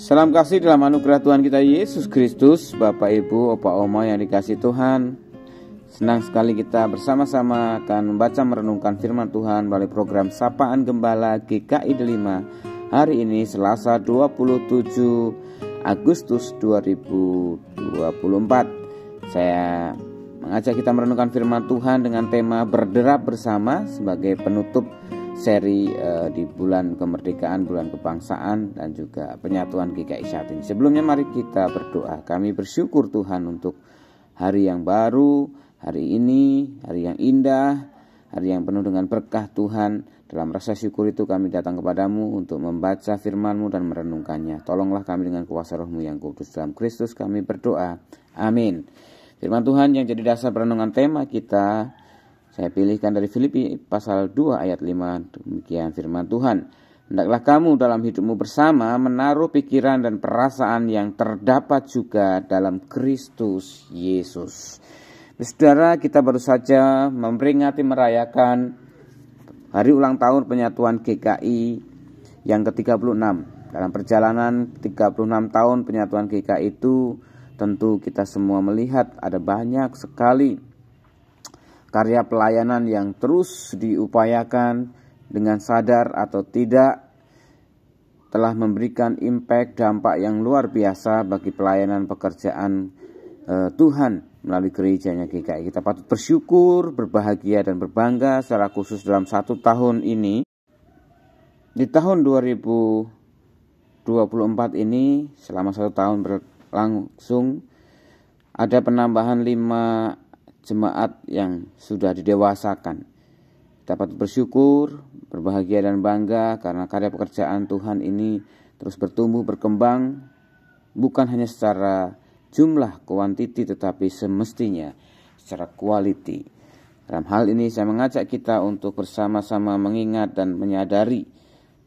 Salam kasih dalam anugerah Tuhan kita Yesus Kristus. Bapak, Ibu, Opa, Oma yang dikasih Tuhan, senang sekali kita bersama-sama akan membaca merenungkan firman Tuhan melalui program Sapaan Gembala GKI Delima. Hari ini Selasa 27 Agustus 2024. Saya mengajak kita merenungkan firman Tuhan dengan tema berderap bersama sebagai penutup seri di bulan kemerdekaan, bulan kebangsaan, dan juga penyatuan GKI saat ini. Sebelumnya mari kita berdoa. Kami bersyukur Tuhan untuk hari yang baru, hari ini, hari yang indah, hari yang penuh dengan berkah Tuhan. Dalam rasa syukur itu kami datang kepadamu untuk membaca firman-Mu dan merenungkannya. Tolonglah kami dengan kuasa Roh-Mu yang kudus. Dalam Kristus kami berdoa. Amin. Firman Tuhan yang jadi dasar perenungan tema kita, saya pilihkan dari Filipi pasal 2 ayat 5. Demikian firman Tuhan. Hendaklah kamu dalam hidupmu bersama menaruh pikiran dan perasaan yang terdapat juga dalam Kristus Yesus. Saudara, kita baru saja memperingati merayakan hari ulang tahun penyatuan GKI yang ke-36. Dalam perjalanan 36 tahun penyatuan GKI itu, tentu kita semua melihat ada banyak sekali karya pelayanan yang terus diupayakan dengan sadar atau tidak telah memberikan impact, dampak yang luar biasa bagi pelayanan pekerjaan Tuhan melalui gerejanya GKI. Kita patut bersyukur, berbahagia dan berbangga secara khusus dalam 1 tahun ini. Di tahun 2024 ini selama 1 tahun berlangsung ada penambahan 5 jemaat yang sudah didewasakan. Kita patut bersyukur, berbahagia dan bangga karena karya pekerjaan Tuhan ini terus bertumbuh, berkembang, bukan hanya secara jumlah, kuantiti, tetapi semestinya secara quality. Dalam hal ini saya mengajak kita untuk bersama-sama mengingat dan menyadari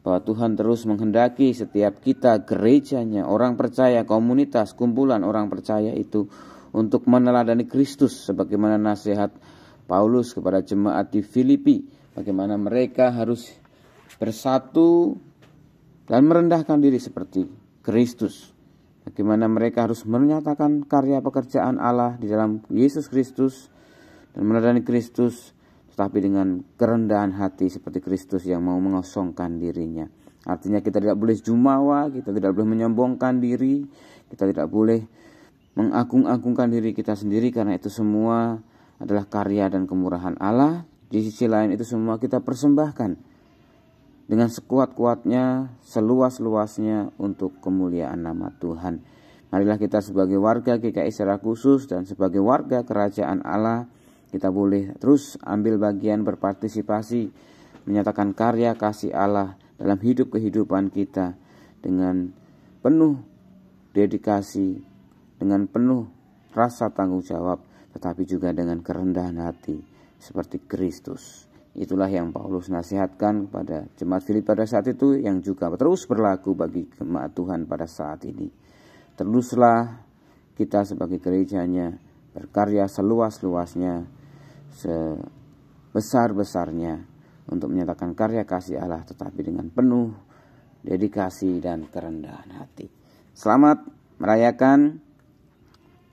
bahwa Tuhan terus menghendaki setiap kita, gerejanya, orang percaya, komunitas, kumpulan orang percaya itu untuk meneladani Kristus sebagaimana nasihat Paulus kepada jemaat di Filipi, bagaimana mereka harus bersatu dan merendahkan diri seperti Kristus, bagaimana mereka harus menyatakan karya pekerjaan Allah di dalam Yesus Kristus dan meneladani Kristus, tetapi dengan kerendahan hati seperti Kristus yang mau mengosongkan dirinya. Artinya kita tidak boleh jumawa, kita tidak boleh menyombongkan diri, kita tidak boleh mengagung-agungkan diri kita sendiri, karena itu semua adalah karya dan kemurahan Allah. Di sisi lain itu semua kita persembahkan dengan sekuat-kuatnya, seluas-luasnya untuk kemuliaan nama Tuhan. Marilah kita sebagai warga GKI secara khusus dan sebagai warga kerajaan Allah, kita boleh terus ambil bagian, berpartisipasi, menyatakan karya kasih Allah dalam hidup kehidupan kita dengan penuh dedikasi, dengan penuh rasa tanggung jawab, tetapi juga dengan kerendahan hati seperti Kristus. Itulah yang Paulus nasihatkan kepada jemaat Filipi pada saat itu, yang juga terus berlaku bagi jemaat Tuhan pada saat ini. Teruslah kita sebagai gerejanya berkarya seluas-luasnya, sebesar-besarnya untuk menyatakan karya kasih Allah, tetapi dengan penuh dedikasi dan kerendahan hati. Selamat merayakan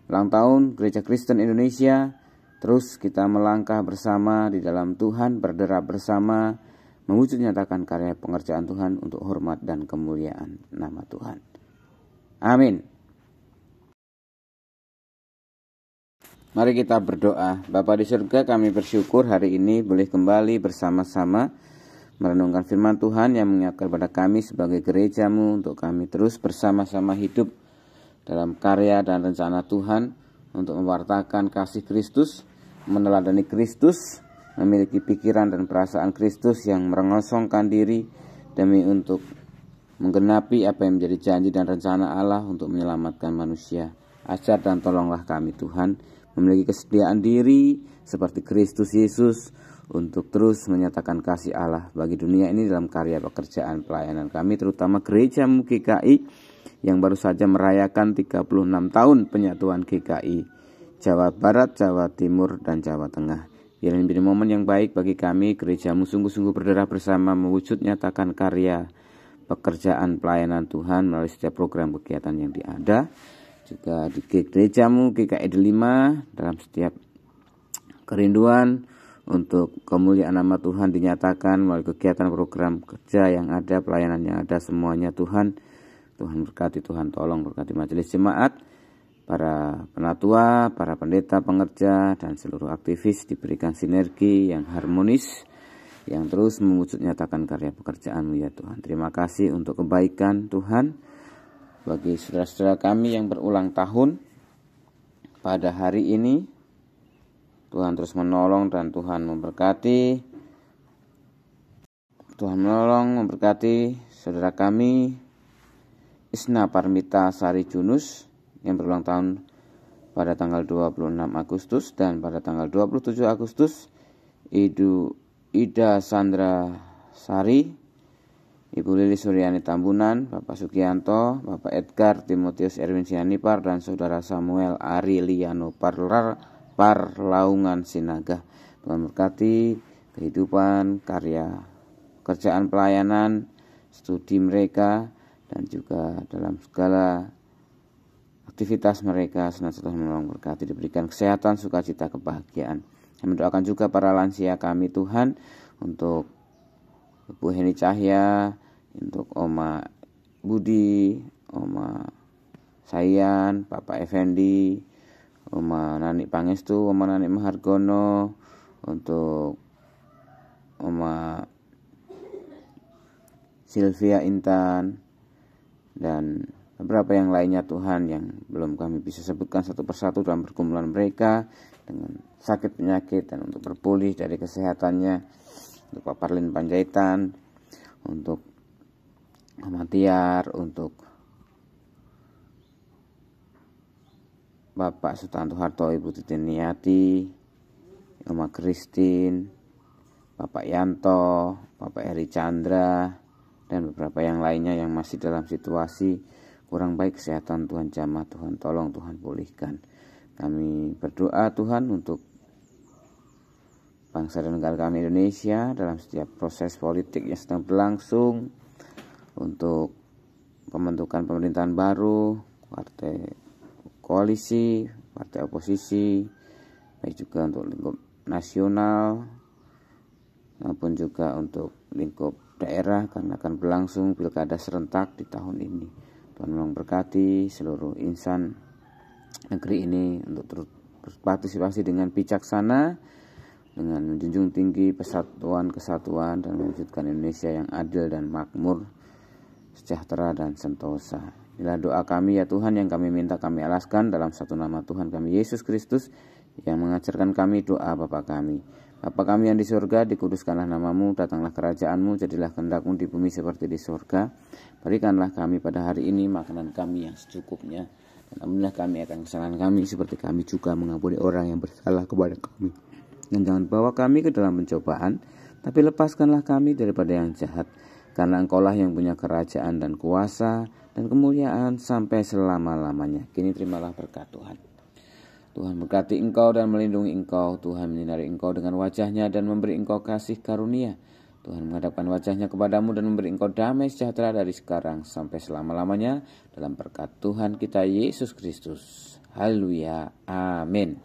ulang tahun Gereja Kristen Indonesia. Terus kita melangkah bersama di dalam Tuhan, berderap bersama, mewujud nyatakan karya pengerjaan Tuhan untuk hormat dan kemuliaan nama Tuhan. Amin. Mari kita berdoa. Bapa di surga, kami bersyukur hari ini boleh kembali bersama-sama merenungkan firman Tuhan yang mengingatkan kepada kami sebagai gereja-Mu untuk kami terus bersama-sama hidup dalam karya dan rencana Tuhan untuk mewartakan kasih Kristus, meneladani Kristus, memiliki pikiran dan perasaan Kristus yang merengosongkan diri demi untuk menggenapi apa yang menjadi janji dan rencana Allah untuk menyelamatkan manusia. Ajar dan tolonglah kami Tuhan memiliki kesediaan diri seperti Kristus Yesus untuk terus menyatakan kasih Allah bagi dunia ini dalam karya pekerjaan pelayanan kami, terutama gereja-Mu GKI yang baru saja merayakan 36 tahun penyatuan GKI Jawa Barat, Jawa Timur, dan Jawa Tengah. Biar ini menjadi momen yang baik bagi kami, gereja-Mu sungguh-sungguh berderap bersama mewujud nyatakan karya pekerjaan pelayanan Tuhan melalui setiap program kegiatan yang ada. Juga di gerejamu GKI Delima dalam setiap kerinduan untuk kemuliaan nama Tuhan dinyatakan melalui kegiatan program kerja yang ada, pelayanan yang ada, semuanya Tuhan berkati, Tuhan tolong berkati majelis jemaat, para penatua, para pendeta, pengerja, dan seluruh aktivis diberikan sinergi yang harmonis, yang terus mewujud nyatakan karya pekerjaan-Mu ya Tuhan. Terima kasih untuk kebaikan Tuhan bagi saudara-saudara kami yang berulang tahun pada hari ini. Tuhan terus menolong dan Tuhan memberkati. Tuhan menolong, memberkati saudara kami Isna Parmita Sari Junus yang berulang tahun pada tanggal 26 Agustus dan pada tanggal 27 Agustus Ida Sandra Sari, Ibu Lili Suryani Tambunan, Bapak Sugianto, Bapak Edgar Timotius Erwin Sianipar, dan Saudara Samuel Ari Liano Parlaungan Sinaga. Tuhan berkati kehidupan, karya, kerjaan pelayanan, studi mereka, dan juga dalam segala aktivitas mereka senantiasa menolong berkati, diberikan kesehatan, sukacita, kebahagiaan. Kami mendoakan juga para lansia kami Tuhan, untuk Ibu Heni Cahya, untuk Oma Budi, Oma Sayan, Bapak Effendi, Oma Nani Pangestu, Oma Nani Mahargono, untuk Oma Sylvia Intan, dan beberapa yang lainnya Tuhan yang belum kami bisa sebutkan satu persatu dalam pergumulan mereka dengan sakit penyakit, dan untuk berpulih dari kesehatannya, untuk Pak Parlin Panjaitan, untuk Mama Tiar, untuk Bapak Sutanto Harto, Ibu Titin Niati, Oma Christine, Bapak Yanto, Bapak Eri Chandra, dan beberapa yang lainnya yang masih dalam situasi kurang baik kesehatan. Tuhan jamah, Tuhan tolong, Tuhan pulihkan. Kami berdoa Tuhan untuk bangsa dan negara kami Indonesia dalam setiap proses politik yang sedang berlangsung, untuk pembentukan pemerintahan baru, partai koalisi, partai oposisi, baik juga untuk lingkup nasional maupun juga untuk lingkup daerah, karena akan berlangsung pilkada serentak di tahun ini. Tuhan memberkati seluruh insan negeri ini untuk terus berpartisipasi dengan bijaksana, dengan menjunjung tinggi persatuan, kesatuan, dan mewujudkan Indonesia yang adil dan makmur, sejahtera dan sentosa. Inilah doa kami ya Tuhan, yang kami minta kami alaskan dalam satu nama Tuhan kami Yesus Kristus, yang mengajarkan kami doa Bapa kami. Bapa kami yang di surga, dikuduskanlah namamu, datanglah kerajaanmu, jadilah kehendakmu di bumi seperti di surga. Berikanlah kami pada hari ini makanan kami yang secukupnya, dan ampunilah kami akan kesalahan kami, seperti kami juga mengampuni orang yang bersalah kepada kami. Dan jangan bawa kami ke dalam pencobaan, tapi lepaskanlah kami daripada yang jahat, karena Engkaulah yang punya kerajaan dan kuasa dan kemuliaan sampai selama-lamanya. Kini terimalah berkat Tuhan. Tuhan berkati engkau dan melindungi engkau. Tuhan menyinari engkau dengan wajahnya dan memberi engkau kasih karunia. Tuhan menghadapkan wajahnya kepadamu dan memberi engkau damai sejahtera dari sekarang sampai selama-lamanya, dalam berkat Tuhan kita Yesus Kristus. Haleluya. Amin.